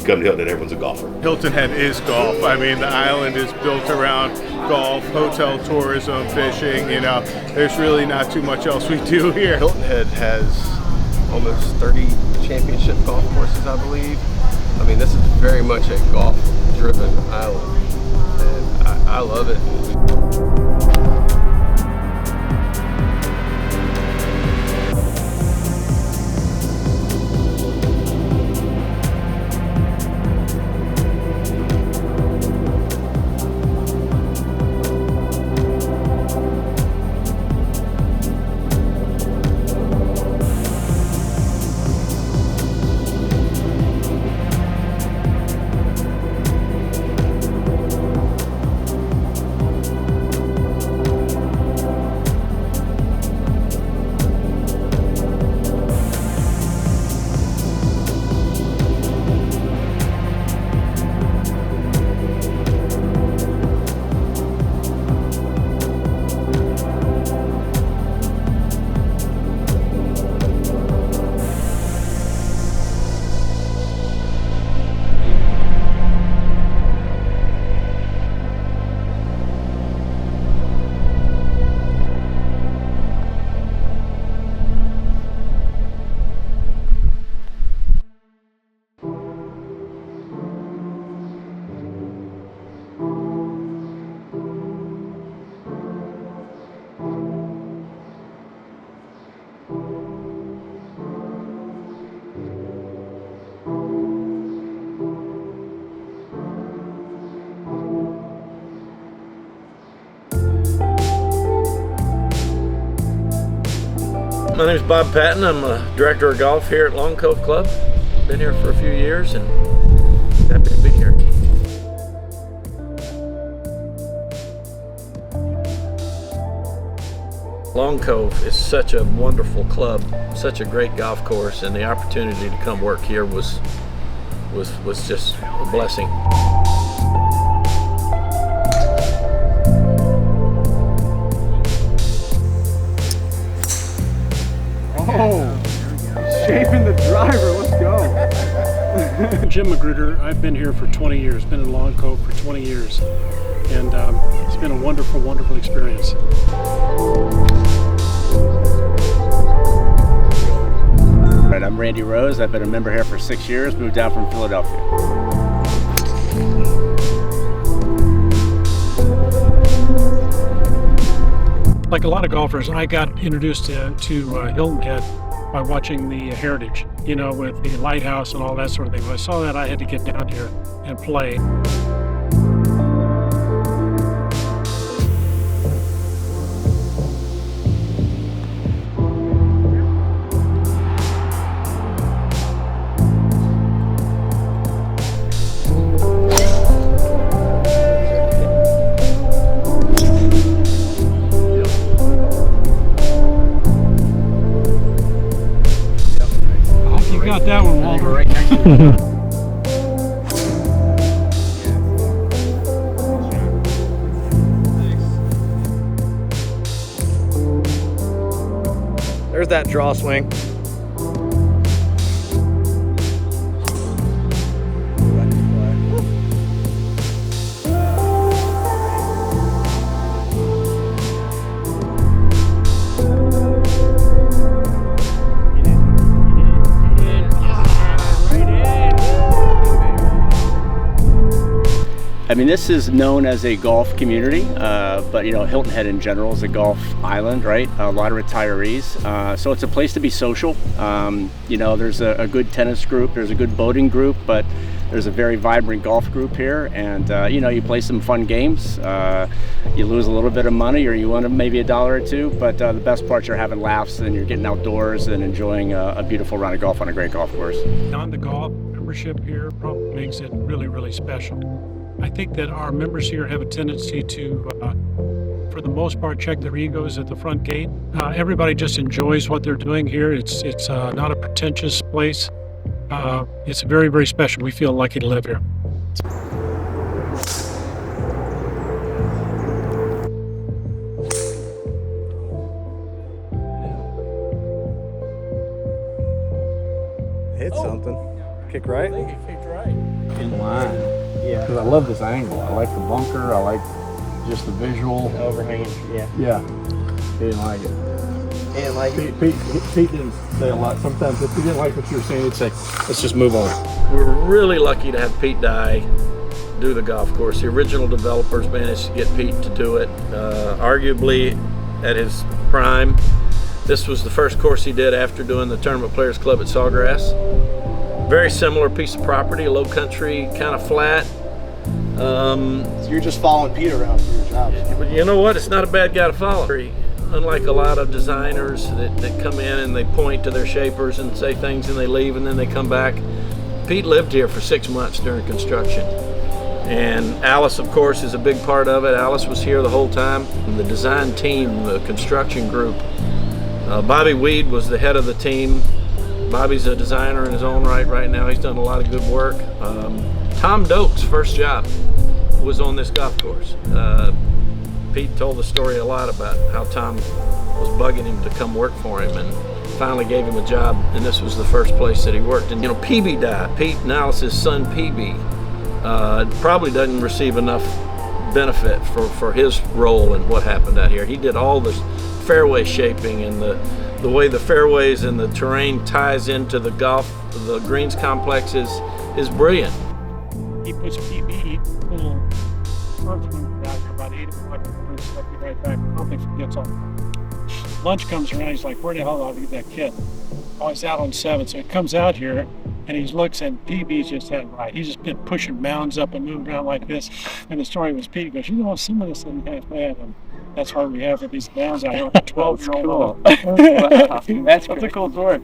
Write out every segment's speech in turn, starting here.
come to Hilton Head, everyone's a golfer. Hilton Head is golf. I mean, the island is built around golf, hotel tourism, fishing. You know, there's really not too much else we do here. Hilton Head has almost 30 championship golf courses, I believe. I mean, this is very much a golf-driven island, and I love it. My name is Bob Patton. I'm a director of golf here at Long Cove Club. Been here for a few years and happy to be here. Long Cove is such a wonderful club, such a great golf course, and the opportunity to come work here was just a blessing. Oh, shaping the driver, let's go. Jim Magruder, I've been here for 20 years, been in Long Cove for 20 years, and it's been a wonderful, wonderful experience. Right, I'm Randy Rose. I've been a member here for 6 years, moved down from Philadelphia. Like a lot of golfers, I got introduced to Hilton Head by watching the Heritage, you know, with the lighthouse and all that sort of thing. When I saw that, I had to get down here and play. Got that one, Walter. Right next to you. There's that draw swing. I mean, this is known as a golf community, but you know, Hilton Head in general is a golf island, right? A lot of retirees, so it's a place to be social. You know, there's a good tennis group, there's a good boating group, but there's a very vibrant golf group here, and you know, you play some fun games. You lose a little bit of money, or you win maybe $1 or $2, but the best part, you're having laughs and you're getting outdoors and enjoying a beautiful round of golf on a great golf course. On the golf membership here probably makes it really, really special. I think that our members here have a tendency to, for the most part, check their egos at the front gate. Everybody just enjoys what they're doing here. It's not a pretentious place. It's very, very special. We feel lucky to live here. Hit something. Kick right? I think it kicked right. in line. Yeah. Because I love this angle. I like the bunker. I like just the visual. The overhanging. Yeah. Yeah. He didn't like it. He didn't like it. Pete didn't say a lot. Sometimes if he didn't like what you were saying, he'd say, "Let's just move on." We're really lucky to have Pete Dye do the golf course. The original developers managed to get Pete to do it. Arguably at his prime, this was the first course he did after doing the Tournament Players Club at Sawgrass. Very similar piece of property, low country, kind of flat. So you're just following Pete around for your job. But you know what? It's not a bad guy to follow. Unlike a lot of designers that come in and they point to their shapers and say things and they leave and then they come back, Pete lived here for 6 months during construction. And Alice, of course, is a big part of it. Alice was here the whole time. And the design team, the construction group, Bobby Weed was the head of the team. Bobby's a designer in his own right now. He's done a lot of good work. Tom Doak's first job was on this golf course. Pete told the story a lot about how Tom was bugging him to come work for him and finally gave him a job, and this was the first place that he worked. And you know, PB died. Pete and Alice's son PB probably doesn't receive enough benefit for his role in what happened out here. He did all the fairway shaping and the way the fairways and the terrain ties into the greens complex is brilliant. He puts PB, little parchment out here about 8 o'clock in the morning, so I'll be right back. I don't think he forgets all. Lunch comes around, he's like, where the hell did I get that kid? Oh, he's out on 7. So he comes out here and he looks, and PB's just had it right. He's just been pushing mounds up and moving around like this. And the story was Pete goes, you know, some of this isn't half bad. And that's why we have these mounds out here with 12-year-old. Wow. That's a cool story.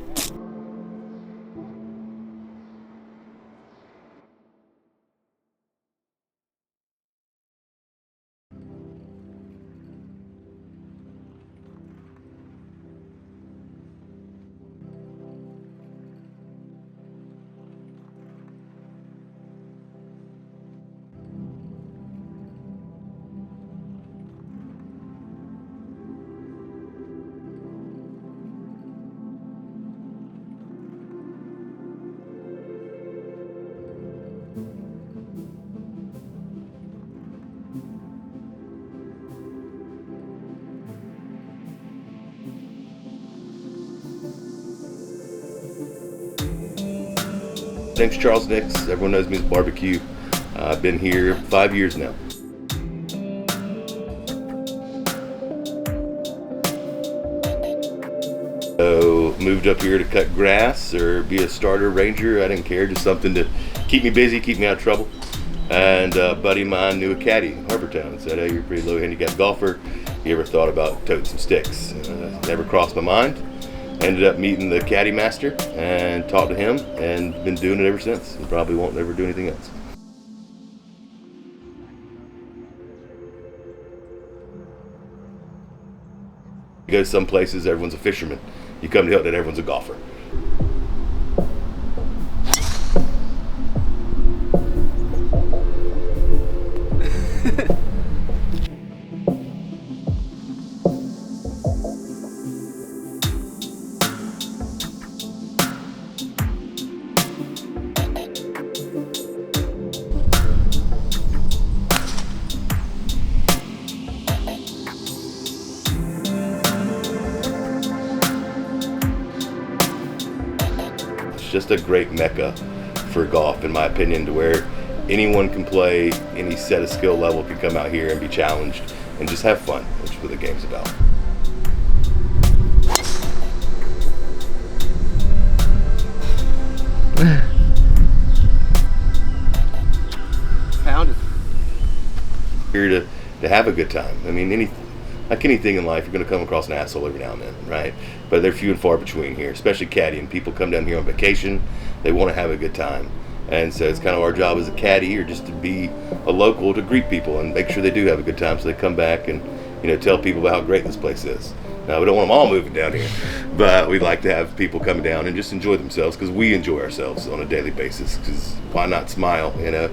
Name's Charles Nix. Everyone knows me as Barbecue. I've been here 5 years now. So moved up here to cut grass or be a starter ranger. I didn't care, just something to keep me busy, keep me out of trouble. And a buddy of mine knew a caddy in Harbour and said, hey, you're a pretty low handicap golfer. You ever thought about toting some sticks? Never crossed my mind. Ended up meeting the caddy master and talked to him and been doing it ever since, and probably won't ever do anything else. You go to some places, everyone's a fisherman. You come to Hilton Head, everyone's a golfer. Just a great mecca for golf, in my opinion, to where anyone can play, any set of skill level can come out here and be challenged and just have fun, which is what the game's about. Pounded. Here to have a good time. I mean, like anything in life, you're going to come across an asshole every now and then, right? But they're few and far between here, especially caddying. People come down here on vacation, they want to have a good time. And so it's kind of our job as a caddy, or just to be a local, to greet people and make sure they do have a good time, so they come back and, you know, tell people about how great this place is. Now, we don't want them all moving down here, but we'd like to have people coming down and just enjoy themselves, because we enjoy ourselves on a daily basis, because why not smile, you know?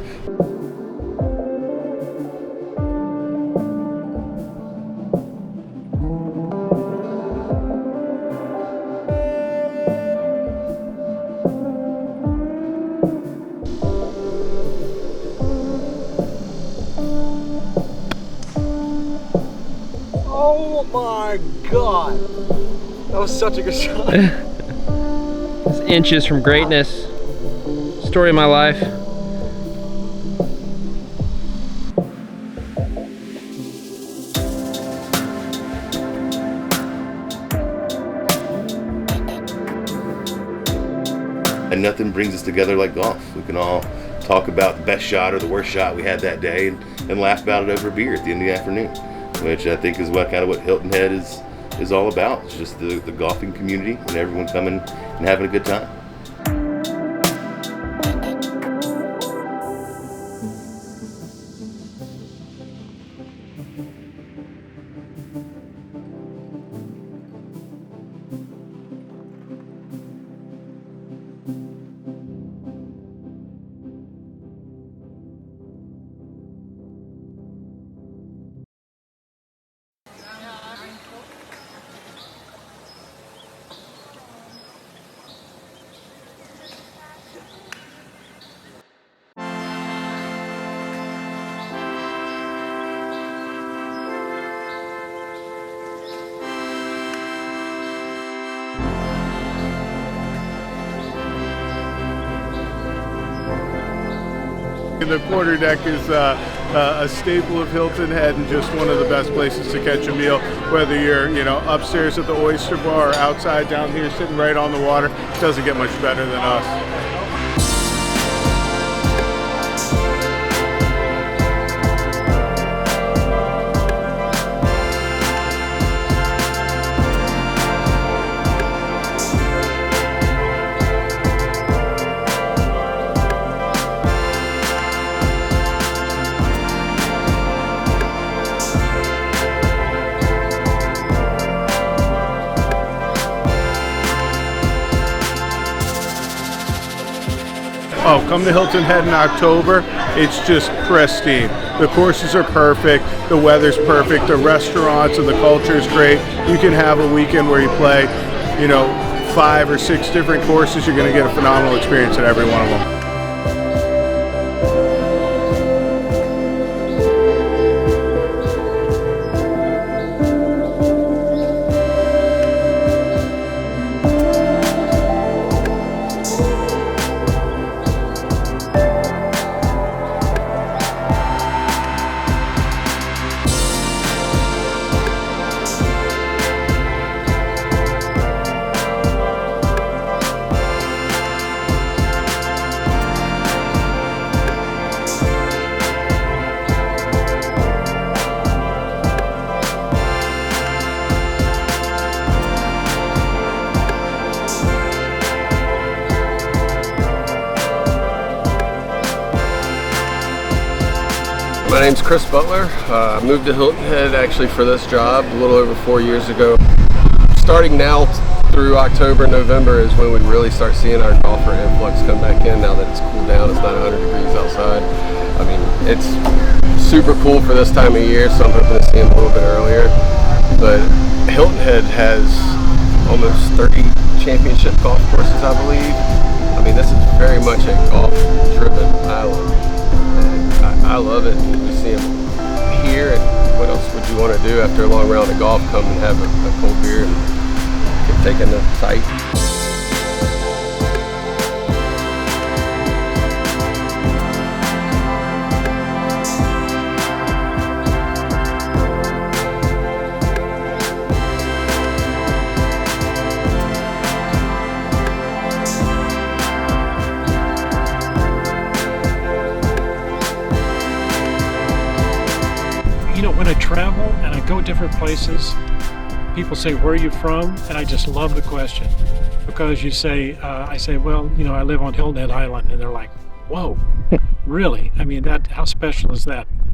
my God. That was such a good shot. It's inches from greatness. Story of my life. And nothing brings us together like golf. We can all talk about the best shot or the worst shot we had that day and laugh about it over a beer at the end of the afternoon, which I think is what Hilton Head is all about. It's just the golfing community and everyone coming and having a good time. The quarterdeck is a staple of Hilton Head and just one of the best places to catch a meal. Whether you're, upstairs at the oyster bar or outside down here sitting right on the water, it doesn't get much better than us. Oh, come to Hilton Head in October. It's just pristine. The courses are perfect. The weather's perfect. The restaurants and the culture is great. You can have a weekend where you play, 5 or 6 different courses. You're going to get a phenomenal experience at every one of them. My name's Chris Butler. I moved to Hilton Head actually for this job a little over 4 years ago. Starting now through October, November is when we really start seeing our golfer influx come back in now that it's cooled down. It's not 100 degrees outside. I mean, it's super cool for this time of year, so I'm hoping to see them a little bit earlier. But Hilton Head has almost 30 championship golf courses, I believe. I mean, this is very much a golf-driven island. I love it. We see them here, and what else would you want to do after a long round of golf? Come and have a cold beer and get taken to sight. When I travel and I go different places, people say, "Where are you from?" And I just love the question, because you say, I say, "Well, I live on Hilton Head Island," and they're like, "Whoa, really?" I mean, how special is that?